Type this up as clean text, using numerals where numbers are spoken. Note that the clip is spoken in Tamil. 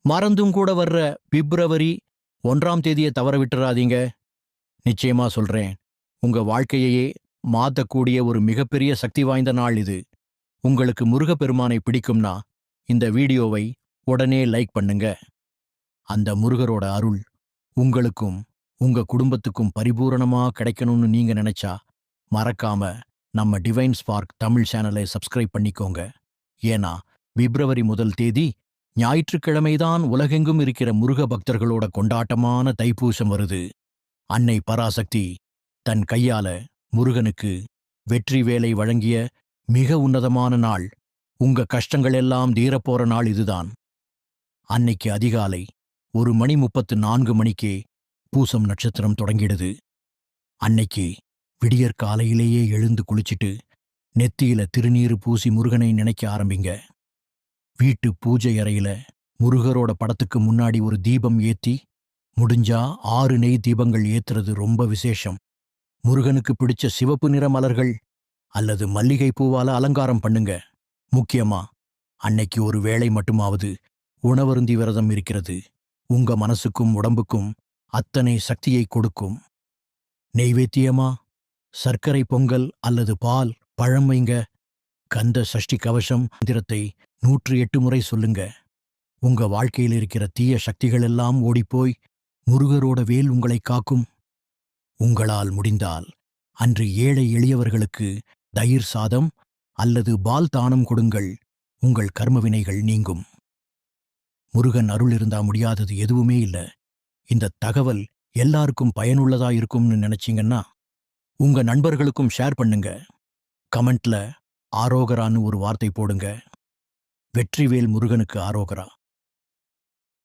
மறந்தும் கூட வர்ற பிப்ரவரி 1ஆம் தேதியை தவற விட்டுறாதீங்க. நிச்சயமா சொல்றேன், உங்க வாழ்க்கையையே மாத்தக்கூடிய ஒரு மிகப்பெரிய சக்தி வாய்ந்த நாள் இது. உங்களுக்கு முருகப்பெருமானை பிடிக்கும்னா இந்த வீடியோவை உடனே லைக் பண்ணுங்க. அந்த முருகரோட அருள் உங்களுக்கும் உங்க குடும்பத்துக்கும் பரிபூரணமா கிடைக்கணும்னு நீங்க நினைச்சா மறக்காம நம்ம டிவைன் ஸ்பார்க் தமிழ் சேனலை சப்ஸ்கிரைப் பண்ணிக்கோங்க. ஏன்னா பிப்ரவரி 1 தேதி ஞாயிற்றுக்கிழமைதான் உலகெங்கும் இருக்கிற முருக பக்தர்களோட கொண்டாட்டமான தைப்பூசம் வருது. அன்னை பராசக்தி தன் கையால முருகனுக்கு வெற்றி வேலை வழங்கிய மிக உன்னதமான நாள். உங்க கஷ்டங்கள் எல்லாம் தீரப்போற நாள் இதுதான். அன்னைக்கு அதிகாலை 1:34 பூசம் நட்சத்திரம் தொடங்கிடுது. அன்னைக்கு விடியற் காலையிலேயே எழுந்து குளிச்சிட்டு நெத்தியில திருநீறு பூசி முருகனை நினைக்க ஆரம்பிங்க. வீட்டு பூஜை அறையில முருகரோட படத்துக்கு முன்னாடி ஒரு தீபம் ஏத்தி, முடிஞ்சா 6 நெய் தீபங்கள் ஏத்துறது ரொம்ப விசேஷம். முருகனுக்கு பிடிச்ச சிவப்பு நிற மலர்கள் அல்லது மல்லிகை பூவால அலங்காரம் பண்ணுங்க. முக்கியமா அன்னைக்கு ஒரு வேளை மட்டுமாவது உணவருந்தி விரதம் இருக்கிறது உங்க மனசுக்கும் உடம்புக்கும் அத்தனை சக்தியை கொடுக்கும். நெய்வேத்தியமா சர்க்கரை பொங்கல் அல்லது பால், பழம் வைங்க. கந்த சஷ்டி கவசம் மந்திரத்தை 108 முறை சொல்லுங்க. உங்க வாழ்க்கையில் இருக்கிற தீய சக்திகள் எல்லாம் ஓடிப்போய் முருகரோட வேல் உங்களை காக்கும். உங்களால் முடிந்தால் அன்று ஏழை எளியவர்களுக்கு தயிர் சாதம் அல்லது பால் தானம் கொடுங்கள். உங்கள் கர்மவினைகள் நீங்கும். முருகன் அருள் இருந்தா முடியாதது எதுவுமே இல்ல. இந்த தகவல் எல்லாருக்கும் பயனுள்ளதா இருக்கும்னு நினைச்சீங்கன்னா உங்க நண்பர்களுக்கும் ஷேர் பண்ணுங்க. கமெண்ட்ல ஆரோகரான்னு ஒரு வார்த்தை போடுங்க. வெற்றிவேல் முருகனுக்கு ஆரோகரா.